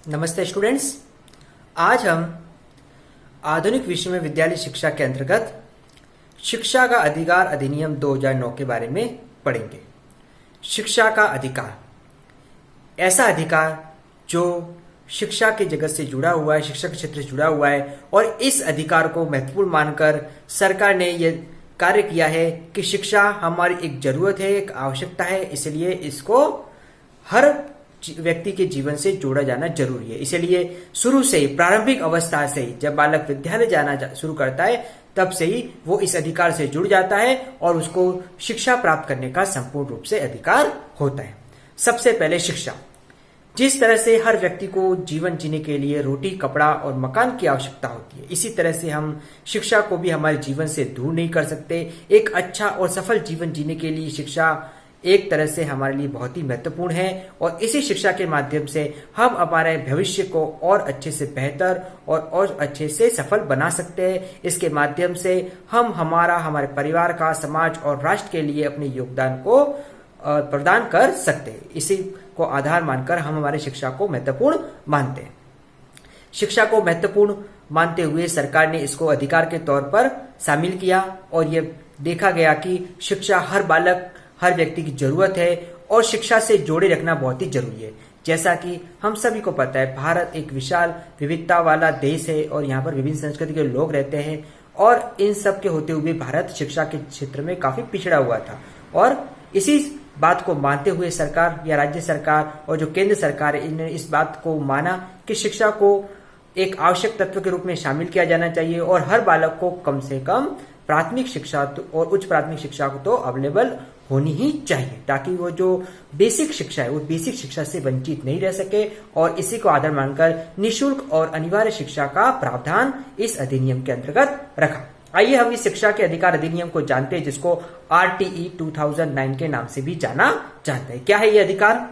नमस्ते स्टूडेंट्स। आज हम आधुनिक विश्व में विद्यालय शिक्षा के अंतर्गत शिक्षा का अधिकार अधिनियम 2009 के बारे में पढ़ेंगे। शिक्षा का अधिकार ऐसा अधिकार जो शिक्षा के जगत से जुड़ा हुआ है, शिक्षा के क्षेत्र से जुड़ा हुआ है, और इस अधिकार को महत्वपूर्ण मानकर सरकार ने यह कार्य किया है कि शिक्षा हमारी एक जरूरत है, एक आवश्यकता है, इसलिए इसको हर व्यक्ति के जीवन से जोड़ा जाना जरूरी है। इसलिए शुरू से ही, प्रारंभिक अवस्था से ही, जब बालक विद्यालय जाना शुरू करता है तब से ही वो इस अधिकार से जुड़ जाता है और उसको शिक्षा प्राप्त करने का संपूर्ण रूप से अधिकार होता है। सबसे पहले शिक्षा। जिस तरह से हर व्यक्ति को जीवन जीने के लिए रोटी, कपड़ा और मकान की आवश्यकता होती है, इसी तरह से हम शिक्षा को भी हमारे जीवन से दूर नहीं कर सकते। एक अच्छा और सफल जीवन जीने के लिए शिक्षा एक तरह से हमारे लिए बहुत ही महत्वपूर्ण है, और इसी शिक्षा के माध्यम से हम हमारे भविष्य को और अच्छे से बेहतर और अच्छे से सफल बना सकते हैं। इसके माध्यम से हम हमारे परिवार का, समाज और राष्ट्र के लिए अपने योगदान को प्रदान कर सकते हैं। इसी को आधार मानकर हम हमारे शिक्षा को महत्वपूर्ण मानते हैं। शिक्षा को महत्वपूर्ण मानते हुए सरकार ने इसको अधिकार के तौर पर शामिल किया, और ये देखा गया कि शिक्षा हर बालक, हर व्यक्ति की जरूरत है, और शिक्षा से जोड़े रखना बहुत ही जरूरी है। जैसा कि हम सभी को पता है, भारत एक विशाल विविधता वाला देश है और यहाँ पर विभिन्न संस्कृति के लोग रहते हैं, और इन सब के होते हुए भारत शिक्षा के क्षेत्र में काफी पिछड़ा हुआ था। और इसी बात को मानते हुए सरकार या राज्य सरकार और जो केंद्र सरकार है, इन्होंने इस बात को माना कि शिक्षा को एक आवश्यक तत्व के रूप में शामिल किया जाना चाहिए, और हर बालक को कम से कम प्राथमिक शिक्षा और उच्च प्राथमिक शिक्षा को तो अवेलेबल होनी ही चाहिए, ताकि वो जो बेसिक शिक्षा है वो बेसिक शिक्षा से वंचित नहीं रह सके। और इसी को आधार मानकर निःशुल्क और अनिवार्य शिक्षा का प्रावधान इस अधिनियम के अंतर्गत रखा। आइए हम इस शिक्षा के अधिकार अधिनियम को जानते हैं, जिसको RTE 2009 के नाम से भी जाना जाता है। क्या है ये अधिकार?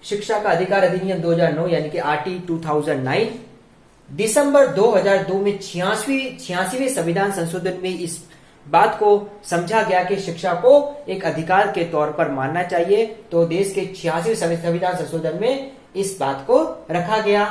शिक्षा का अधिकार अधिनियम 2009 यानी कि RTE 2009 दिसंबर 2002 में 86वें संविधान संशोधन में इस बात को समझा गया कि शिक्षा को एक अधिकार के तौर पर मानना चाहिए। तो देश के 86वें संविधान संशोधन में इस बात को रखा गया,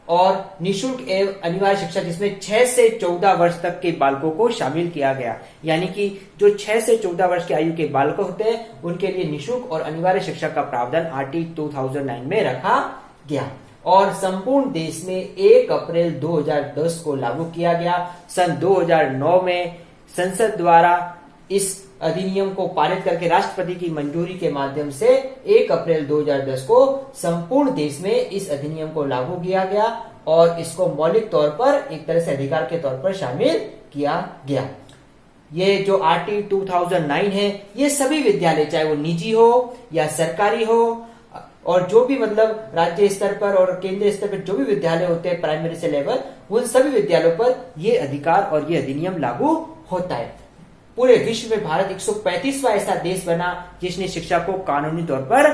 और निःशुल्क एवं अनिवार्य शिक्षा जिसमें 6 से 14 वर्ष तक के बालकों को शामिल किया गया, यानी कि जो 6 से 14 वर्ष की आयु के बालक होते हैं उनके लिए निःशुल्क और अनिवार्य शिक्षा का प्रावधान RTE 2009 में रखा गया, और संपूर्ण देश में 1 अप्रैल 2010 को लागू किया गया। सन 2009 में संसद द्वारा इस अधिनियम को पारित करके राष्ट्रपति की मंजूरी के माध्यम से 1 अप्रैल 2010 को संपूर्ण देश में इस अधिनियम को लागू किया गया, और इसको मौलिक तौर पर एक तरह से अधिकार के तौर पर शामिल किया गया। ये जो RTE 2009 है, ये सभी विद्यालय, चाहे वो निजी हो या सरकारी हो, और जो भी मतलब राज्य स्तर पर और केंद्रीय स्तर पर जो भी विद्यालय होते हैं प्राइमरी से लेवल, उन सभी विद्यालयों पर ये अधिकार और ये अधिनियम लागू होता है। पूरे विश्व में भारत 135वां ऐसा देश बना जिसने शिक्षा को कानूनी तौर पर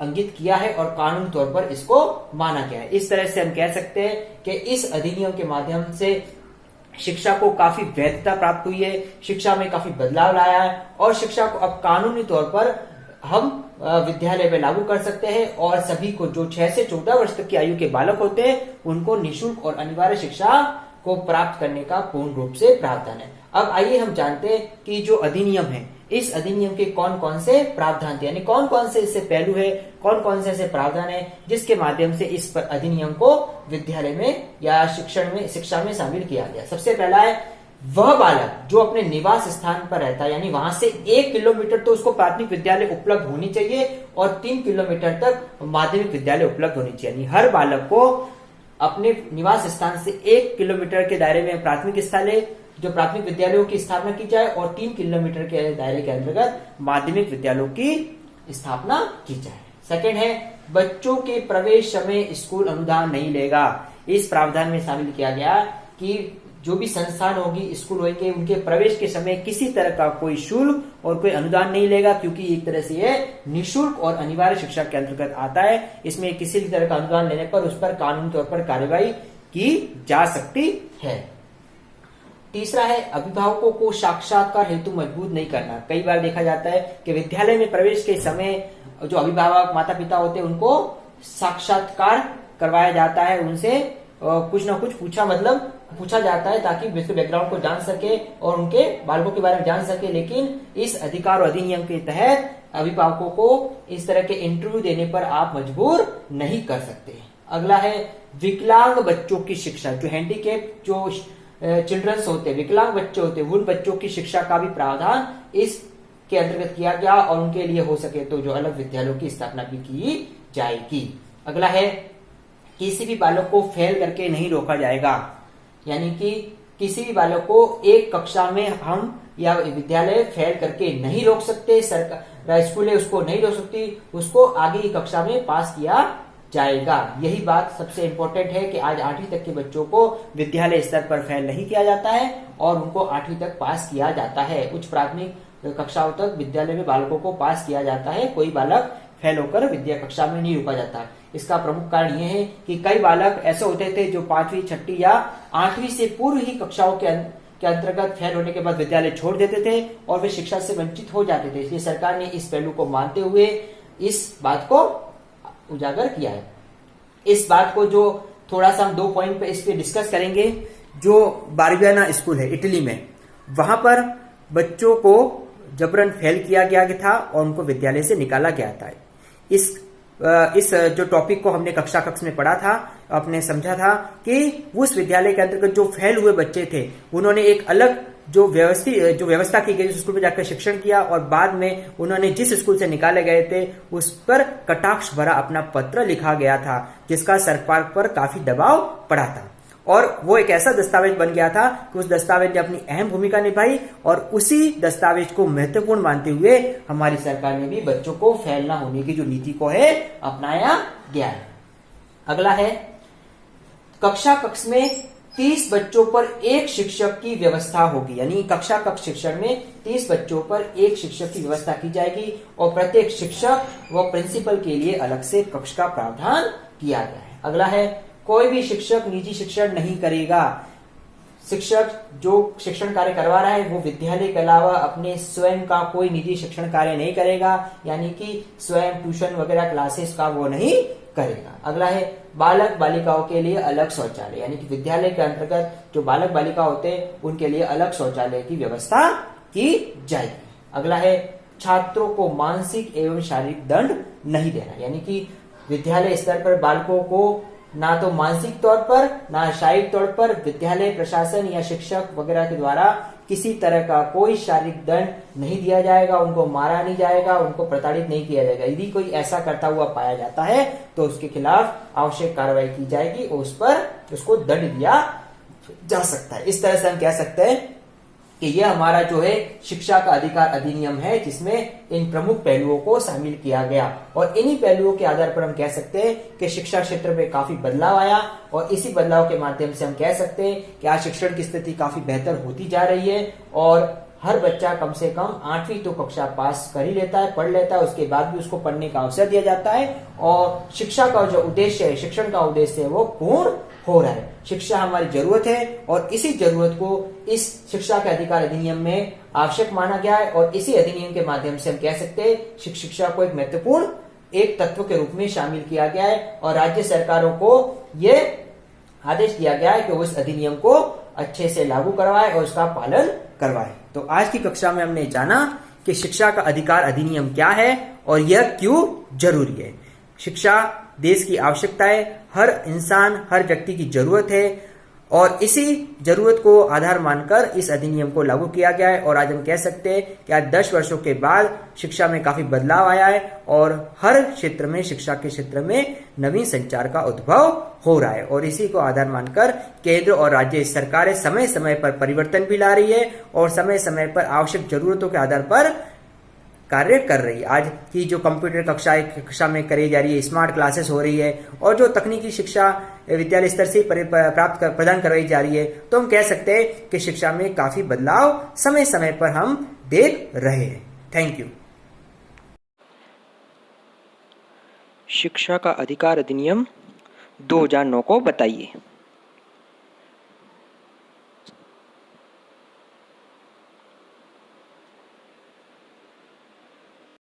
अंकित किया है और कानूनी तौर पर इसको माना गया है। इस तरह से हम कह सकते हैं कि इस अधिनियम के माध्यम से शिक्षा को काफी वैधता प्राप्त हुई है, शिक्षा में काफी बदलाव लाया है, और शिक्षा को अब कानूनी तौर पर हम विद्यालय में लागू कर सकते हैं, और सभी को जो 6 से 14 वर्ष तक की आयु के बालक होते हैं उनको निःशुल्क और अनिवार्य शिक्षा को प्राप्त करने का पूर्ण रूप से प्रावधान है। अब आइए हम जानते हैं कि जो अधिनियम है, इस अधिनियम के कौन कौन से प्रावधान थे, यानी कौन कौन से इससे पहलू है, कौन कौन से ऐसे प्रावधान है जिसके माध्यम से इस पर अधिनियम को विद्यालय में या शिक्षा में शामिल किया गया। सबसे पहला है, वह बालक जो अपने निवास स्थान पर रहता है, यानी वहां से 1 किलोमीटर तो उसको प्राथमिक विद्यालय उपलब्ध होनी चाहिए, और 3 किलोमीटर तक माध्यमिक विद्यालय उपलब्ध होनी चाहिए। यानी हर बालक को अपने निवास स्थान से 1 किलोमीटर के दायरे में प्राथमिक प्राथमिक विद्यालयों की स्थापना की जाए, और 3 किलोमीटर के दायरे के अंतर्गत माध्यमिक विद्यालयों की स्थापना की जाए। सेकंड है, बच्चों के प्रवेश समय स्कूल अनुदान नहीं लेगा। इस प्रावधान में शामिल किया गया कि जो भी संस्थान होगी, स्कूल होंगे, उनके प्रवेश के समय किसी तरह का कोई शुल्क और कोई अनुदान नहीं लेगा, क्योंकि एक तरह से यह निःशुल्क और अनिवार्य शिक्षा के अंतर्गत आता है। इसमें किसी भी तरह का अनुदान लेने पर उस पर कानूनी तौर पर कार्रवाई की जा सकती है। तीसरा है, अभिभावकों को साक्षात्कार हेतु मजबूर नहीं करना। कई बार देखा जाता है कि विद्यालय में प्रवेश के समय जो अभिभावक, माता पिता होते हैं, उनको साक्षात्कार करवाया जाता है, उनसे कुछ ना कुछ पूछा जाता है ताकि उसके बैकग्राउंड को जान सके और उनके बालकों के बारे में जान सके। लेकिन इस अधिकार और अधिनियम के तहत अभिभावकों को इस तरह के इंटरव्यू देने पर आप मजबूर नहीं कर सकते। अगला है विकलांग बच्चों की शिक्षा। जो हैंडीकेप जो चिल्ड्रंस होते हैं, विकलांग बच्चे होते हैं, उन बच्चों की शिक्षा का भी प्रावधान इसके अंतर्गत किया गया और उनके लिए हो सके तो जो अलग विद्यालयों की स्थापना भी की जाएगी। अगला है किसी भी बालक को फेल करके नहीं रोका जाएगा, यानी कि किसी भी बालक को एक कक्षा में हम या विद्यालय फेल करके नहीं रोक सकते, सरकार स्कूल उसको नहीं रोक सकती, उसको आगे की कक्षा में पास किया जाएगा। यही बात सबसे इम्पोर्टेंट है कि आज 8वीं तक के बच्चों को विद्यालय स्तर पर फेल नहीं किया जाता है और उनको 8वीं तक पास किया जाता है। उच्च प्राथमिक कक्षाओं तक विद्यालय में बालकों को पास किया जाता है, कोई बालक फेल होकर विद्या कक्षा में नहीं रोका जाता। इसका प्रमुख कारण यह है कि कई बालक ऐसे होते थे जो 5वीं, 6वीं या 8वीं से पूर्व ही कक्षाओं के अंतर्गत फेल होने के बाद विद्यालय छोड़ देते थे और वे शिक्षा से वंचित हो जाते थे। इसलिए सरकार ने इस पहलू को मानते हुए इस बात को उजागर किया है। इस बात को जो थोड़ा सा हम 2 पॉइंट पे इस पे डिस्कस करेंगे। जो बारबियाना स्कूल है इटली में, वहां पर बच्चों को जबरन फेल किया गया था और उनको विद्यालय से निकाला गया था। इस जो टॉपिक को हमने कक्षा में पढ़ा था, आपने समझा था कि उस विद्यालय के अंतर्गत जो फेल हुए बच्चे थे उन्होंने एक अलग जो व्यवस्था की गई, उस स्कूल में जाकर शिक्षण किया और बाद में उन्होंने जिस स्कूल से निकाले गए थे उस पर कटाक्ष भरा अपना पत्र लिखा गया था, जिसका सरकार पर काफी दबाव पड़ा था और वो एक ऐसा दस्तावेज बन गया था कि उस दस्तावेज ने अपनी अहम भूमिका निभाई और उसी दस्तावेज को महत्वपूर्ण मानते हुए हमारी सरकार ने भी बच्चों को फेल ना होने की जो नीति को है अपनाया गया है। अगला है कक्षा कक्ष में 30 बच्चों पर एक शिक्षक की व्यवस्था होगी, यानी कक्षा कक्ष शिक्षण में 30 बच्चों पर एक शिक्षक की व्यवस्था की जाएगी और प्रत्येक शिक्षक व प्रिंसिपल के लिए अलग से कक्ष का प्रावधान किया गया है। अगला है कोई भी शिक्षक निजी शिक्षण नहीं करेगा। शिक्षक जो शिक्षण कार्य करवा रहा है वो विद्यालय के अलावा अपने स्वयं का कोई निजी शिक्षण कार्य नहीं करेगा, यानी कि स्वयं ट्यूशन वगैरह क्लासेस का वो नहीं करेगा। अगला है बालक बालिकाओं के लिए अलग शौचालय, यानी कि विद्यालय के अंतर्गत जो बालक बालिका होते हैं उनके लिए अलग शौचालय की व्यवस्था की जाएगी। अगला है छात्रों को मानसिक एवं शारीरिक दंड नहीं देना, यानी कि विद्यालय स्तर पर बालकों को ना तो मानसिक तौर पर ना शारीरिक तौर पर विद्यालय प्रशासन या शिक्षक वगैरह के द्वारा किसी तरह का कोई शारीरिक दंड नहीं दिया जाएगा, उनको मारा नहीं जाएगा, उनको प्रताड़ित नहीं किया जाएगा। यदि कोई ऐसा करता हुआ पाया जाता है तो उसके खिलाफ आवश्यक कार्रवाई की जाएगी और उस पर उसको दंड दिया जा सकता है। इस तरह से हम कह सकते हैं कि यह हमारा जो है शिक्षा का अधिकार अधिनियम है, जिसमें इन प्रमुख पहलुओं को शामिल किया गया और इन्हीं पहलुओं के आधार पर हम कह सकते हैं कि शिक्षा क्षेत्र में काफी बदलाव आया और इसी बदलाव के माध्यम से हम कह सकते हैं कि आज शिक्षण की स्थिति काफी बेहतर होती जा रही है और हर बच्चा कम से कम 8वीं तो कक्षा पास कर ही लेता है, पढ़ लेता है, उसके बाद भी उसको पढ़ने का अवसर दिया जाता है और शिक्षा का जो उद्देश्य है, शिक्षण का उद्देश्य है, वो पूर्ण हो रहा है। शिक्षा हमारी जरूरत है और इसी जरूरत को इस शिक्षा के अधिकार अधिनियम में आवश्यक माना गया है और इसी अधिनियम के माध्यम से हम कह सकते हैं शिक्षा को एक महत्वपूर्ण एक तत्व के रूप में शामिल किया गया है और राज्य सरकारों को ये आदेश दिया गया है कि वो इस अधिनियम को अच्छे से लागू करवाए और उसका पालन करवाए। तो आज की कक्षा में हमने जाना कि शिक्षा का अधिकार अधिनियम क्या है और यह क्यों जरूरी है। शिक्षा देश की आवश्यकता है, हर इंसान हर व्यक्ति की जरूरत है और इसी जरूरत को आधार मानकर इस अधिनियम को लागू किया गया है और आज हम कह सकते हैं कि आज 10 वर्षों के बाद शिक्षा में काफी बदलाव आया है और हर क्षेत्र में शिक्षा के क्षेत्र में नवीन संचार का उद्भव हो रहा है और इसी को आधार मानकर केंद्र और राज्य सरकारें समय समय पर परिवर्तन भी ला रही है और समय समय पर आवश्यक जरूरतों के आधार पर कार्य कर रही है। आज की जो कंप्यूटर कक्षा में करी जा रही है, स्मार्ट क्लासेस हो रही है और जो तकनीकी शिक्षा विद्यालय स्तर से प्रदान करवाई जा रही है, तो हम कह सकते हैं कि शिक्षा में काफी बदलाव समय समय पर हम देख रहे हैं। Thank you. शिक्षा का अधिकार अधिनियम 2009 को बताइए।